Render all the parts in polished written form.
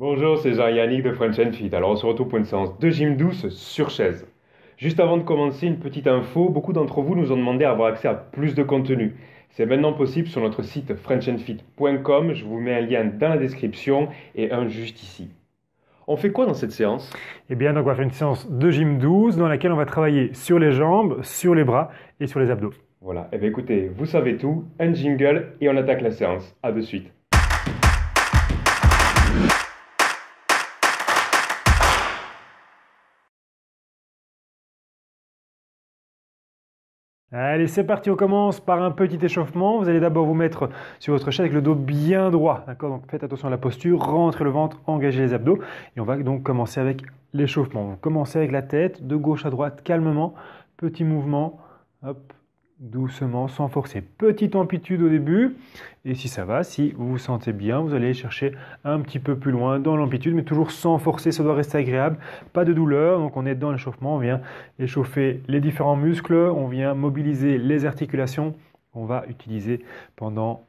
Bonjour, c'est Jean-Yannick de French Fit. Alors on se retrouve pour une séance de gym douce sur chaise. Juste avant de commencer, une petite info, beaucoup d'entre vous nous ont demandé d'avoir accès à plus de contenu. C'est maintenant possible sur notre site frenchandfit.com, je vous mets un lien dans la description et un juste ici. On fait quoi dans cette séance? Eh bien, donc on va faire une séance de gym 12 dans laquelle on va travailler sur les jambes, sur les bras et sur les abdos. Voilà, eh bien écoutez, vous savez tout, un jingle et on attaque la séance. A de suite. Allez, c'est parti, on commence par un petit échauffement. Vous allez d'abord vous mettre sur votre chaise avec le dos bien droit. D'accord? Donc faites attention à la posture, rentrez le ventre, engagez les abdos. Et on va donc commencer avec l'échauffement. On va commencer avec la tête, de gauche à droite, calmement. Petit mouvement, hop, doucement, sans forcer. Petite amplitude au début. Et si ça va, si vous vous sentez bien, vous allez chercher un petit peu plus loin dans l'amplitude, mais toujours sans forcer, ça doit rester agréable. Pas de douleur, donc on est dans l'échauffement, on vient échauffer les différents muscles, on vient mobiliser les articulations. On va utiliser pendant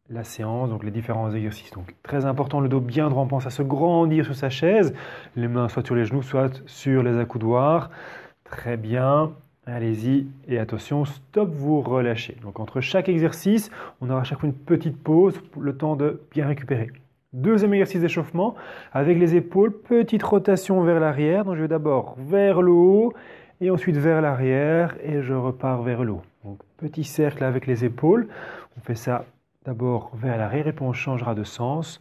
la séance, donc les différents exercices. Donc très important, le dos bien droit, on pense à se grandir sur sa chaise, les mains soit sur les genoux, soit sur les accoudoirs. Très bien. Allez-y et attention, stop, vous relâchez. Donc entre chaque exercice, on aura à chaque fois une petite pause, le temps de bien récupérer. Deuxième exercice d'échauffement, avec les épaules, petite rotation vers l'arrière. Donc je vais d'abord vers le haut et ensuite vers l'arrière et je repars vers le haut. Donc petit cercle avec les épaules, on fait ça d'abord vers l'arrière et puis on changera de sens,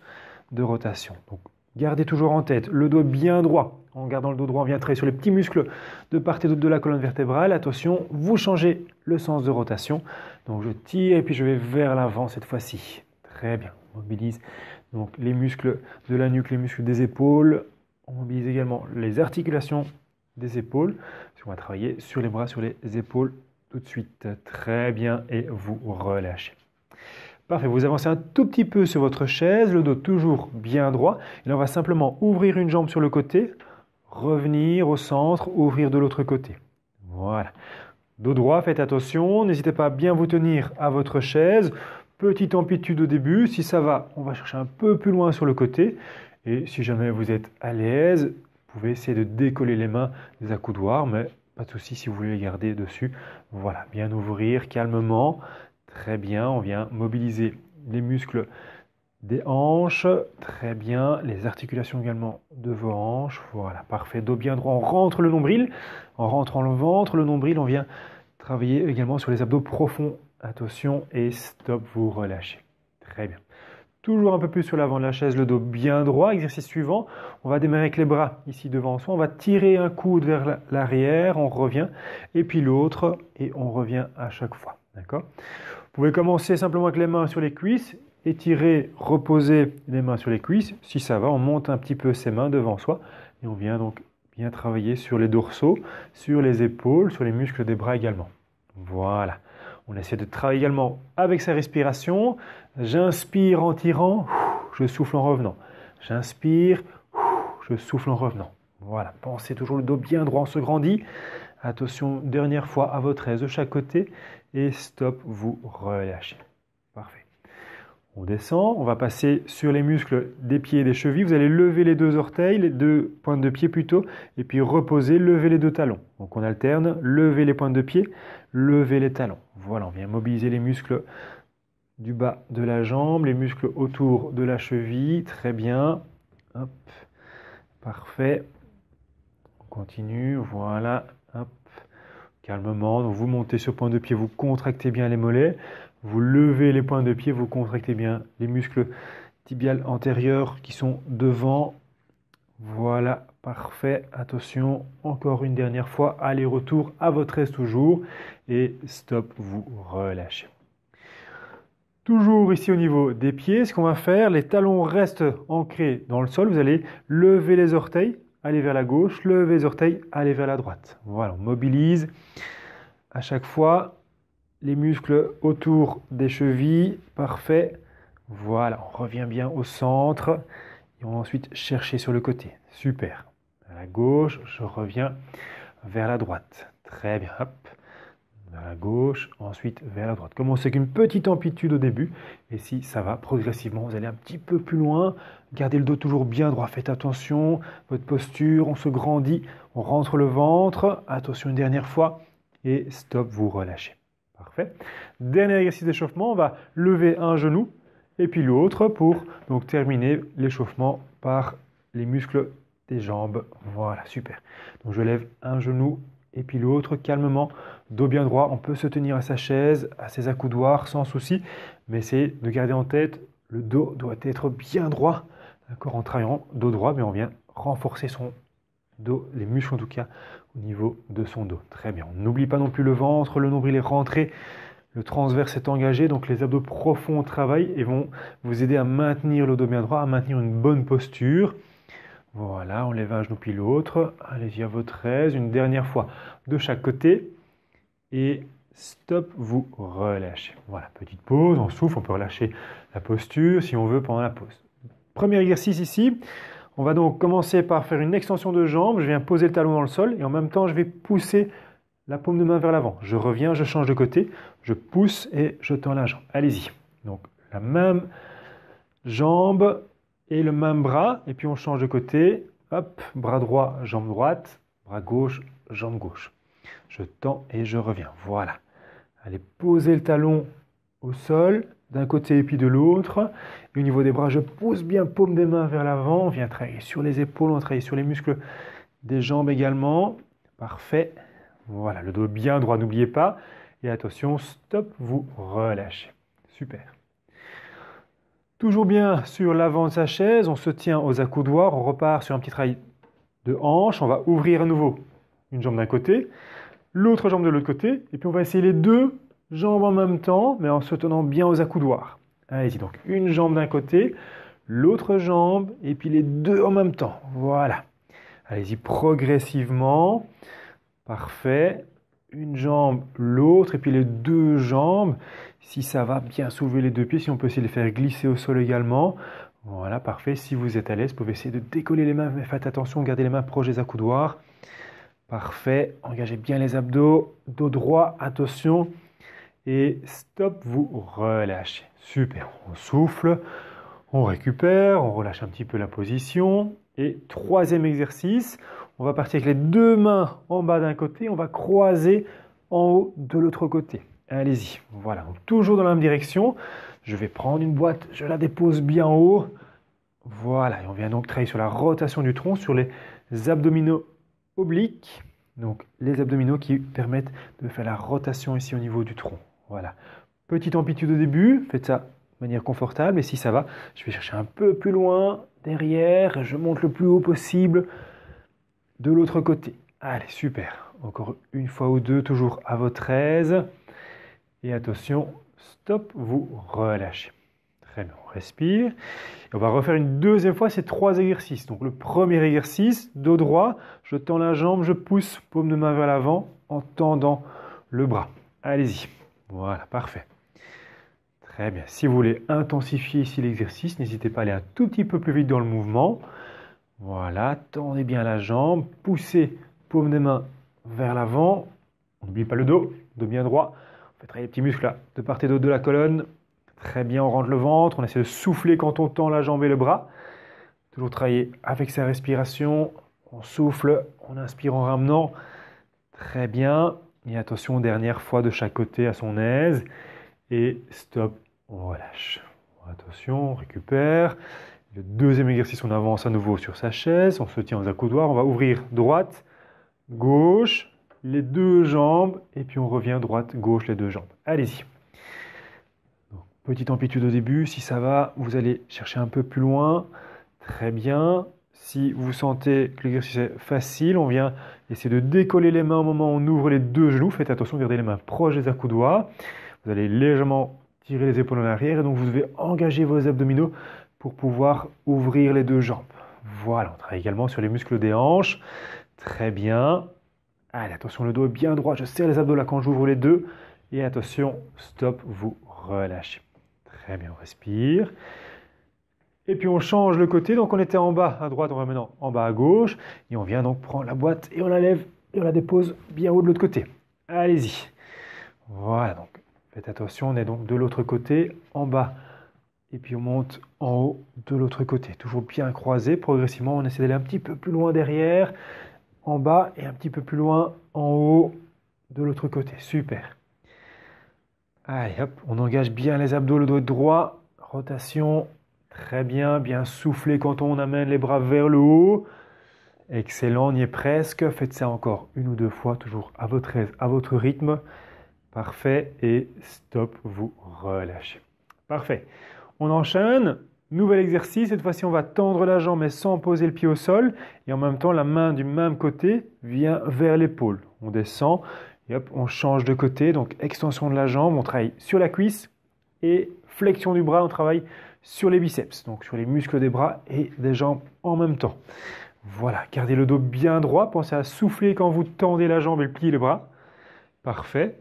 de rotation. Donc gardez toujours en tête le dos bien droit. En gardant le dos droit, on vient travailler sur les petits muscles de part et d'autre de la colonne vertébrale. Attention, vous changez le sens de rotation. Donc je tire et puis je vais vers l'avant cette fois-ci. Très bien, on mobilise donc les muscles de la nuque, les muscles des épaules. On mobilise également les articulations des épaules. On va travailler sur les bras, sur les épaules tout de suite. Très bien, et vous relâchez. Parfait, vous avancez un tout petit peu sur votre chaise, le dos toujours bien droit. Et là, on va simplement ouvrir une jambe sur le côté, revenir au centre, ouvrir de l'autre côté. Voilà. Dos droit, faites attention, n'hésitez pas à bien vous tenir à votre chaise. Petite amplitude au début, si ça va, on va chercher un peu plus loin sur le côté. Et si jamais vous êtes à l'aise, vous pouvez essayer de décoller les mains des accoudoirs, mais pas de souci si vous voulez les garder dessus. Voilà, bien ouvrir calmement. Très bien, on vient mobiliser les muscles des hanches, très bien, les articulations également de vos hanches, voilà, parfait, dos bien droit, on rentre le nombril, en rentrant le ventre, le nombril, on vient travailler également sur les abdos profonds, attention et stop, vous relâchez, très bien. Toujours un peu plus sur l'avant de la chaise, le dos bien droit, exercice suivant, on va démarrer avec les bras ici devant soi, on va tirer un coude vers l'arrière, on revient, et puis l'autre, et on revient à chaque fois, d'accord? Vous pouvez commencer simplement avec les mains sur les cuisses, étirer, reposer les mains sur les cuisses. Si ça va, on monte un petit peu ses mains devant soi et on vient donc bien travailler sur les dorsaux, sur les épaules, sur les muscles des bras également. Voilà. On essaie de travailler également avec sa respiration. J'inspire en tirant, je souffle en revenant. J'inspire, je souffle en revenant. Voilà. Pensez toujours le dos bien droit, on se grandit. Attention, dernière fois à votre aise de chaque côté et stop, vous relâchez. Parfait. On descend, on va passer sur les muscles des pieds et des chevilles. Vous allez lever les deux orteils, les deux pointes de pied plutôt, et puis reposer, lever les deux talons. Donc on alterne, lever les pointes de pied, lever les talons. Voilà, on vient mobiliser les muscles du bas de la jambe, les muscles autour de la cheville. Très bien. Hop. Parfait. On continue, voilà. Hop. Calmement, donc vous montez sur point de pied, vous contractez bien les mollets, vous levez les points de pied, vous contractez bien les muscles tibiales antérieurs qui sont devant. Voilà, parfait. Attention, encore une dernière fois, aller-retour à votre aise toujours et stop, vous relâchez. Toujours ici au niveau des pieds, ce qu'on va faire, les talons restent ancrés dans le sol, vous allez lever les orteils, aller vers la gauche, lever les orteils, aller vers la droite. Voilà, on mobilise à chaque fois les muscles autour des chevilles. Parfait. Voilà, on revient bien au centre et on va ensuite chercher sur le côté. Super. À la gauche, je reviens vers la droite. Très bien. Hop. vers la gauche, ensuite vers la droite. Commencez avec une petite amplitude au début, et si ça va, progressivement, vous allez un petit peu plus loin. Gardez le dos toujours bien droit, faites attention, votre posture, on se grandit, on rentre le ventre, attention une dernière fois, et stop, vous relâchez. Parfait. Dernier exercice d'échauffement, on va lever un genou, et puis l'autre pour donc terminer l'échauffement par les muscles des jambes. Voilà, super. Donc je lève un genou, et puis l'autre calmement, dos bien droit. On peut se tenir à sa chaise, à ses accoudoirs sans souci, mais essayez de garder en tête, le dos doit être bien droit. D'accord, en travaillant dos droit, mais on vient renforcer son dos, les muscles en tout cas, au niveau de son dos. Très bien. On n'oublie pas non plus le ventre, le nombril est rentré, le transverse est engagé, donc les abdos profonds travaillent et vont vous aider à maintenir le dos bien droit, à maintenir une bonne posture. Voilà, on lève un genou puis l'autre. Allez-y à votre aise. Une dernière fois de chaque côté. Et stop, vous relâchez. Voilà, petite pause, on souffle, on peut relâcher la posture si on veut pendant la pause. Premier exercice ici. On va donc commencer par faire une extension de jambe. Je viens poser le talon dans le sol et en même temps, je vais pousser la paume de main vers l'avant. Je reviens, je change de côté, je pousse et je tends la jambe. Allez-y. Donc, la même jambe et le même bras, et puis on change de côté, hop, bras droit, jambe droite, bras gauche, jambe gauche. Je tends et je reviens, voilà. Allez, posez le talon au sol, d'un côté et puis de l'autre. Et au niveau des bras, je pousse bien paume des mains vers l'avant, on vient travailler sur les épaules, on travaille sur les muscles des jambes également. Parfait, voilà, le dos bien droit, n'oubliez pas. Et attention, stop, vous relâchez. Super. Toujours bien sur l'avant de sa chaise, on se tient aux accoudoirs, on repart sur un petit travail de hanche, on va ouvrir à nouveau une jambe d'un côté, l'autre jambe de l'autre côté, et puis on va essayer les deux jambes en même temps, mais en se tenant bien aux accoudoirs. Allez-y, donc une jambe d'un côté, l'autre jambe, et puis les deux en même temps. Voilà. Allez-y progressivement. Parfait. Une jambe, l'autre, et puis les deux jambes. Si ça va, bien soulever les deux pieds. Si on peut essayer de les faire glisser au sol également. Voilà, parfait. Si vous êtes à l'aise, vous pouvez essayer de décoller les mains, mais faites attention, gardez les mains proches des accoudoirs. Parfait. Engagez bien les abdos. Dos droit, attention. Et stop, vous relâchez. Super. On souffle, on récupère, on relâche un petit peu la position. Et troisième exercice, on va partir avec les deux mains en bas d'un côté, on va croiser en haut de l'autre côté. Allez-y, voilà, donc toujours dans la même direction. Je vais prendre une boîte, je la dépose bien en haut. Voilà, et on vient donc travailler sur la rotation du tronc, sur les abdominaux obliques. Donc les abdominaux qui permettent de faire la rotation ici au niveau du tronc. Voilà, petite amplitude au début, faites ça de manière confortable. Et si ça va, je vais chercher un peu plus loin, derrière, je monte le plus haut possible de l'autre côté. Allez, super. Encore une fois ou deux, toujours à votre aise. Et attention, stop, vous relâchez. Très bien, on respire. Et on va refaire une deuxième fois ces trois exercices. Donc le premier exercice, dos droit, je tends la jambe, je pousse, paume de main vers l'avant en tendant le bras. Allez-y. Voilà, parfait. Très bien. Si vous voulez intensifier ici l'exercice, n'hésitez pas à aller un tout petit peu plus vite dans le mouvement. Voilà, tendez bien la jambe, poussez paume des mains vers l'avant. On n'oublie pas le dos bien droit. On fait travailler les petits muscles là, de part et d'autre de la colonne. Très bien, on rentre le ventre, on essaie de souffler quand on tend la jambe et le bras. Toujours travailler avec sa respiration. On souffle, on inspire en ramenant. Très bien. Et attention, dernière fois de chaque côté à son aise. Et stop, on relâche. Attention, on récupère. Le deuxième exercice, on avance à nouveau sur sa chaise. On se tient aux accoudoirs. On va ouvrir droite, gauche, les deux jambes. Et puis on revient droite, gauche, les deux jambes. Allez-y. Petite amplitude au début. Si ça va, vous allez chercher un peu plus loin. Très bien. Si vous sentez que l'exercice est facile, on vient essayer de décoller les mains au moment où on ouvre les deux genoux. Faites attention, gardez les mains proches des accoudoirs. Vous allez légèrement tirer les épaules en arrière et donc vous devez engager vos abdominaux pour pouvoir ouvrir les deux jambes. Voilà, on travaille également sur les muscles des hanches. Très bien. Allez, attention, le dos est bien droit. Je serre les abdos là quand j'ouvre les deux. Et attention, stop, vous relâchez. Très bien, on respire. Et puis on change le côté. Donc on était en bas à droite, on va maintenant en bas à gauche. Et on vient donc prendre la boîte et on la lève et on la dépose bien haut de l'autre côté. Allez-y. Voilà, donc faites attention, on est donc de l'autre côté, en bas. Et puis on monte en haut de l'autre côté. Toujours bien croisé. Progressivement, on essaie d'aller un petit peu plus loin derrière, en bas et un petit peu plus loin en haut de l'autre côté. Super. Allez, hop, on engage bien les abdos, le dos droit. Rotation. Très bien. Bien souffler quand on amène les bras vers le haut. Excellent, on y est presque. Faites ça encore une ou deux fois, toujours à votre aise, à votre rythme. Parfait. Et stop, vous relâchez. Parfait. On enchaîne. Nouvel exercice. Cette fois-ci, on va tendre la jambe mais sans poser le pied au sol. Et en même temps, la main du même côté vient vers l'épaule. On descend et hop, on change de côté. Donc, extension de la jambe. On travaille sur la cuisse et flexion du bras. On travaille sur les biceps. Donc, sur les muscles des bras et des jambes en même temps. Voilà, gardez le dos bien droit, pensez à souffler quand vous tendez la jambe et pliez le bras. Parfait.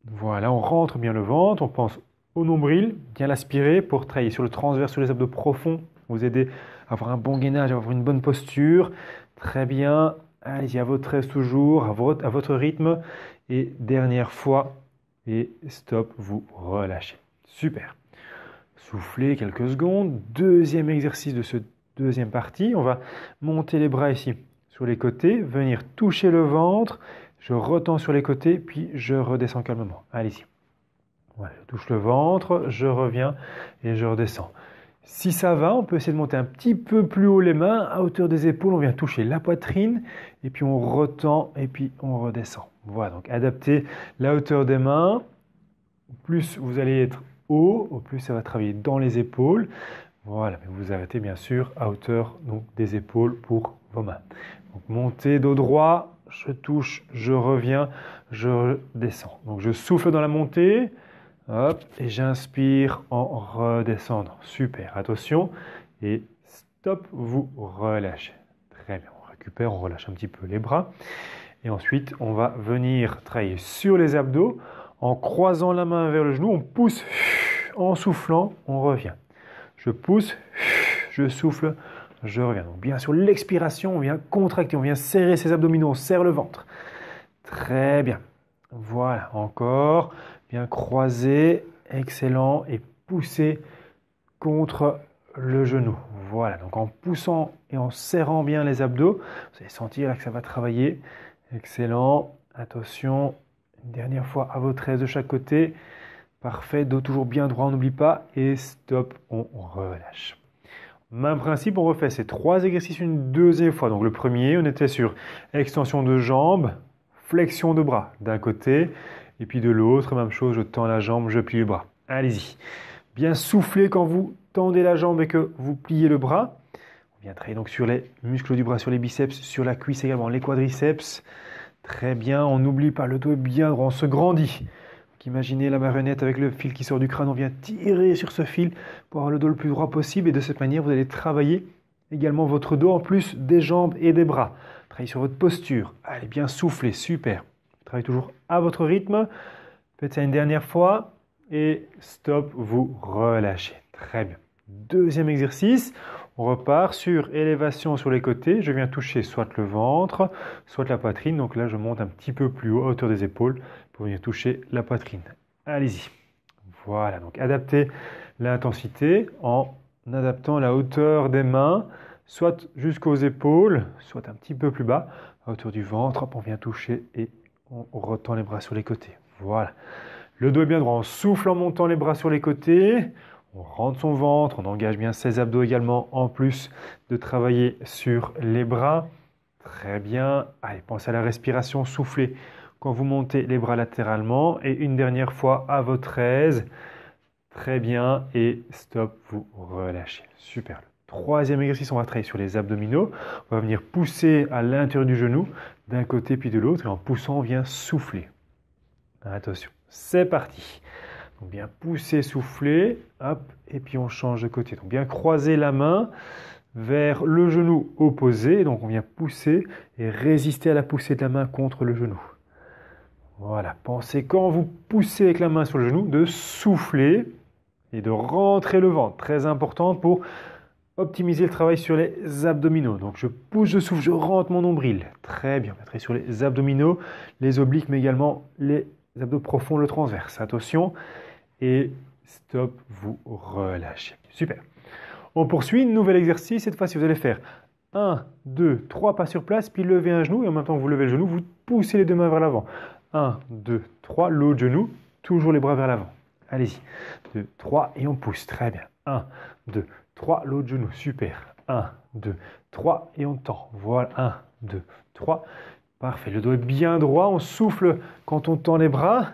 Voilà, on rentre bien le ventre, on pense au nombril, bien l'aspirer pour travailler sur le transverse, sur les abdos profonds, vous aider à avoir un bon gainage, à avoir une bonne posture. Très bien, allez-y à votre aise toujours, à votre rythme. Et dernière fois, et stop, vous relâchez. Super. Soufflez quelques secondes. Deuxième exercice de ce deuxième partie, on va monter les bras ici sur les côtés, venir toucher le ventre, je retends sur les côtés, puis je redescends calmement. Allez-y. Voilà, je touche le ventre, je reviens et je redescends. Si ça va, on peut essayer de monter un petit peu plus haut les mains, à hauteur des épaules, on vient toucher la poitrine, et puis on retend, et puis on redescend. Voilà, donc adaptez la hauteur des mains. Au plus vous allez être haut, au plus ça va travailler dans les épaules. Voilà, mais vous arrêtez bien sûr à hauteur donc, des épaules pour vos mains. Donc montez dos droit, je touche, je reviens, je redescends. Donc je souffle dans la montée, hop, et j'inspire en redescendant. Super, attention, et stop, vous relâchez. Très bien, on récupère, on relâche un petit peu les bras. Et ensuite, on va venir travailler sur les abdos en croisant la main vers le genou, on pousse, en soufflant, on revient. Je pousse, je souffle, je reviens. Donc bien sûr, l'expiration, on vient contracter, on vient serrer ses abdominaux, on serre le ventre. Très bien. Voilà, encore. Bien croiser, excellent. Et pousser contre le genou. Voilà, donc en poussant et en serrant bien les abdos, vous allez sentir là que ça va travailler. Excellent. Attention, une dernière fois à votre aise de chaque côté. Parfait, dos toujours bien droit, on n'oublie pas. Et stop, on relâche. Même principe, on refait ces trois exercices une deuxième fois. Donc le premier, on était sur extension de jambes, flexion de bras d'un côté. Et puis de l'autre, même chose, je tends la jambe, je plie le bras. Allez-y. Bien souffler quand vous tendez la jambe et que vous pliez le bras. On vient travailler donc sur les muscles du bras, sur les biceps, sur la cuisse également, les quadriceps. Très bien, on n'oublie pas, le dos est bien droit, on se grandit. Imaginez la marionnette avec le fil qui sort du crâne, on vient tirer sur ce fil pour avoir le dos le plus droit possible et de cette manière vous allez travailler également votre dos en plus des jambes et des bras. Travaillez sur votre posture, allez bien souffler, super. Travaillez toujours à votre rythme, faites ça une dernière fois et stop, vous relâchez. Très bien. Deuxième exercice, on repart sur élévation sur les côtés, je viens toucher soit le ventre, soit la poitrine, donc là je monte un petit peu plus haut à hauteur des épaules pour venir toucher la poitrine. Allez-y. Voilà, donc adaptez l'intensité en adaptant la hauteur des mains, soit jusqu'aux épaules, soit un petit peu plus bas, à hauteur du ventre, hop, on vient toucher et on retend les bras sur les côtés. Voilà. Le dos est bien droit, on souffle en montant les bras sur les côtés, on rentre son ventre, on engage bien ses abdos également, en plus de travailler sur les bras. Très bien. Allez, pensez à la respiration, soufflez quand vous montez les bras latéralement. Et une dernière fois à votre aise. Très bien. Et stop, vous relâchez. Super. Le troisième exercice, on va travailler sur les abdominaux. On va venir pousser à l'intérieur du genou, d'un côté puis de l'autre. Et en poussant, on vient souffler. Attention, c'est parti. Donc bien pousser, souffler, hop, et puis on change de côté. Donc bien croiser la main vers le genou opposé. Donc on vient pousser et résister à la poussée de la main contre le genou. Voilà, pensez quand vous poussez avec la main sur le genou de souffler et de rentrer le ventre. Très important pour optimiser le travail sur les abdominaux. Donc je pousse, je souffle, je rentre mon nombril. Très bien, on va travailler sur les abdominaux, les obliques, mais également les les abdos profonds, le transverse. Attention. Et stop, vous relâchez. Super. On poursuit, nouvel exercice. Cette fois-ci, vous allez faire 1, 2, 3 pas sur place, puis lever un genou. Et en même temps que vous levez le genou, vous poussez les deux mains vers l'avant. 1, 2, 3, l'autre genou, toujours les bras vers l'avant. Allez-y. 2, 3 et on pousse. Très bien. 1, 2, 3, l'autre genou. Super. 1, 2, 3 et on tend. Voilà. 1, 2, 3. Parfait. Le dos est bien droit. On souffle quand on tend les bras.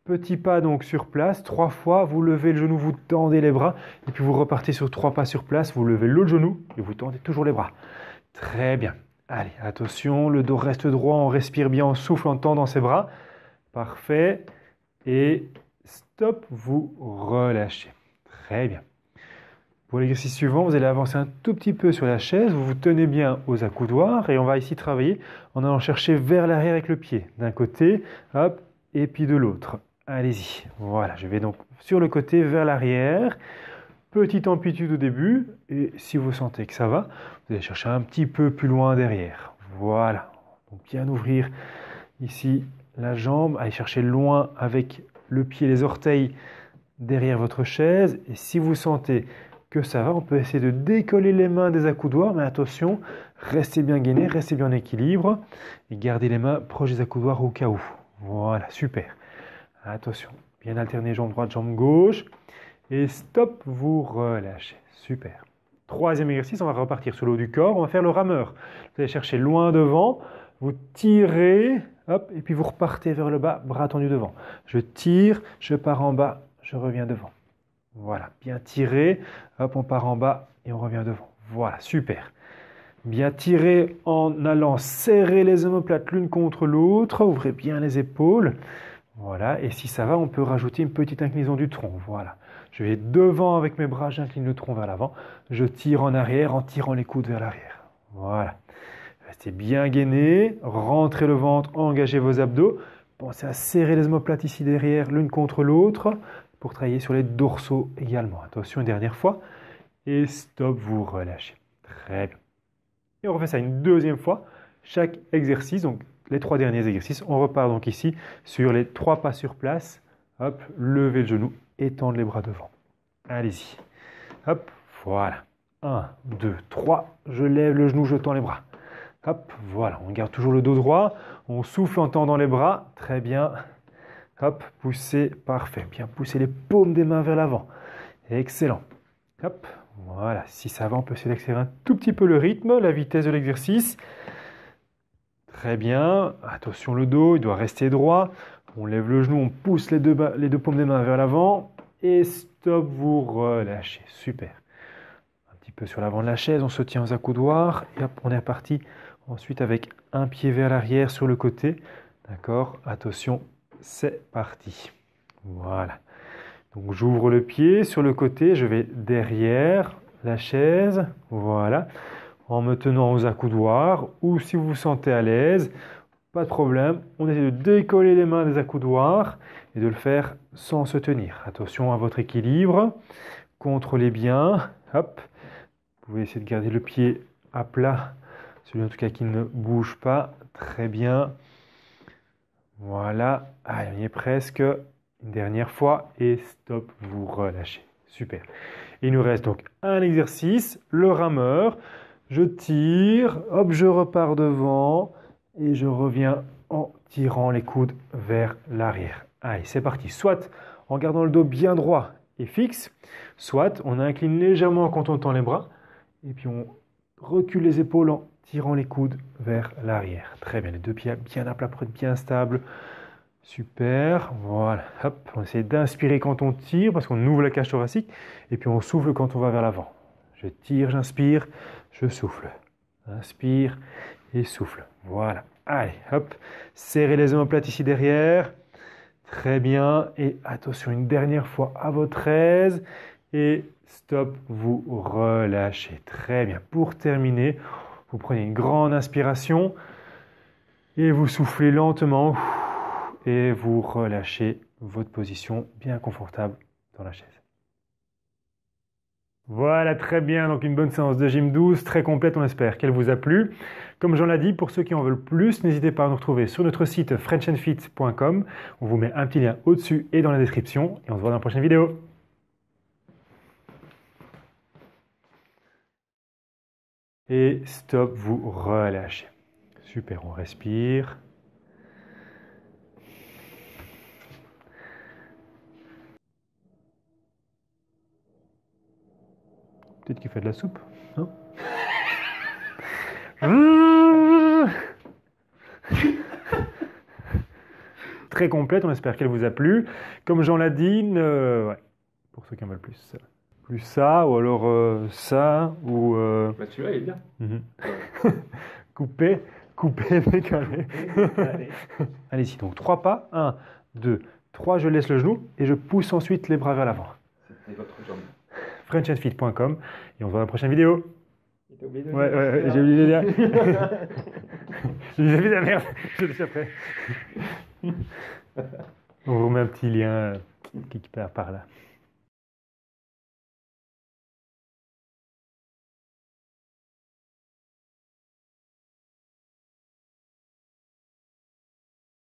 Petit pas donc sur place. 3 fois. Vous levez le genou, vous tendez les bras. Et puis vous repartez sur 3 pas sur place. Vous levez l'autre genou et vous tendez toujours les bras. Très bien. Allez, attention. Le dos reste droit. On respire bien. On souffle en tendant ses bras. Parfait. Et stop. Vous relâchez. Très bien. Pour l'exercice suivant, vous allez avancer un tout petit peu sur la chaise, vous vous tenez bien aux accoudoirs et on va ici travailler en allant chercher vers l'arrière avec le pied. D'un côté, hop, et puis de l'autre. Allez-y. Voilà, je vais donc sur le côté vers l'arrière. Petite amplitude au début et si vous sentez que ça va, vous allez chercher un petit peu plus loin derrière. Voilà. Donc bien ouvrir ici la jambe, allez chercher loin avec le pied, les orteils derrière votre chaise et si vous sentez que ça va, on peut essayer de décoller les mains des accoudoirs, mais attention, restez bien gainé, restez bien en équilibre et gardez les mains proches des accoudoirs au cas où. Voilà, super. Attention, bien alterner jambe droite, jambe gauche et stop, vous relâchez. Super. Troisième exercice, on va repartir sur le haut du corps, on va faire le rameur. Vous allez chercher loin devant, vous tirez, hop, et puis vous repartez vers le bas, bras tendus devant. Je tire, je pars en bas, je reviens devant. Voilà, bien tiré, hop, on part en bas et on revient devant. Voilà, super. Bien tiré en allant serrer les omoplates l'une contre l'autre, ouvrez bien les épaules. Voilà, et si ça va, on peut rajouter une petite inclinaison du tronc. Voilà, je vais devant avec mes bras, j'incline le tronc vers l'avant. Je tire en arrière en tirant les coudes vers l'arrière. Voilà. Restez bien gainé, rentrez le ventre, engagez vos abdos. Pensez à serrer les omoplates ici derrière l'une contre l'autre pour travailler sur les dorsaux également. Attention, une dernière fois. Et stop, vous relâchez. Très bien. Et on refait ça une deuxième fois. Chaque exercice, donc les 3 derniers exercices, on repart donc ici sur les 3 pas sur place. Hop, levez le genou, étendre les bras devant. Allez-y. Hop, voilà. 1, 2, 3. Je lève le genou, je tends les bras. Hop, voilà. On garde toujours le dos droit. On souffle en tendant les bras. Très bien. Hop, poussez, parfait. Bien pousser les paumes des mains vers l'avant. Excellent. Hop, voilà. Si ça va, on peut essayer d'accélérer un tout petit peu le rythme, la vitesse de l'exercice. Très bien. Attention, le dos, il doit rester droit. On lève le genou, on pousse les deux paumes des mains vers l'avant. Et stop, vous relâchez. Super. Un petit peu sur l'avant de la chaise, on se tient aux accoudoirs. Et hop, on est parti ensuite avec un pied vers l'arrière sur le côté. D'accord? Attention. C'est parti. Voilà. Donc j'ouvre le pied sur le côté, je vais derrière la chaise. Voilà. En me tenant aux accoudoirs ou si vous vous sentez à l'aise, pas de problème. On essaie de décoller les mains des accoudoirs et de le faire sans se tenir. Attention à votre équilibre. Contrôlez bien. Hop. Vous pouvez essayer de garder le pied à plat, celui en tout cas qui ne bouge pas. Très bien. Voilà, allez, on y est presque. Une dernière fois et stop, vous relâchez. Super. Il nous reste donc un exercice, le rameur. Je tire, hop, je repars devant et je reviens en tirant les coudes vers l'arrière. Allez, c'est parti. Soit en gardant le dos bien droit et fixe, soit on incline légèrement quand on tend les bras et puis on recule les épaules en tirant les coudes vers l'arrière. Très bien, les deux pieds bien à plat pour être bien stable. Super, voilà. Hop, on essaie d'inspirer quand on tire parce qu'on ouvre la cage thoracique et puis on souffle quand on va vers l'avant. Je tire, j'inspire, je souffle. Inspire et souffle. Voilà. Allez, hop, serrez les omoplates ici derrière. Très bien. Et attention, une dernière fois à votre aise. Et stop, vous relâchez. Très bien. Pour terminer, vous prenez une grande inspiration et vous soufflez lentement et vous relâchez votre position bien confortable dans la chaise. Voilà, très bien. Donc une bonne séance de gym douce, très complète, on espère qu'elle vous a plu. Comme j'en l'ai dit, pour ceux qui en veulent plus, n'hésitez pas à nous retrouver sur notre site frenchandfit.com. On vous met un petit lien au-dessus et dans la description. Et on se voit dans la prochaine vidéo. Et stop, vous relâchez. Super, on respire. Peut-être qu'il fait de la soupe, non? Très complète, on espère qu'elle vous a plu. Comme j'en l'ai dit, ouais, pour ceux qui en veulent plus. Plus ça, ou alors ça, ou... Bah, celui-là, il est bien. couper, décaler. Allez-y, donc 3 pas. 1, 2, 3, je laisse le genou et je pousse ensuite les bras vers l'avant. C'est votre jambe. frenchandfit.com et on se voit dans la prochaine vidéo. T'as oublié de Ouais, j'ai oublié de dire. J'ai oublié la merde, je le sais après. On vous met un petit lien quelque part par là.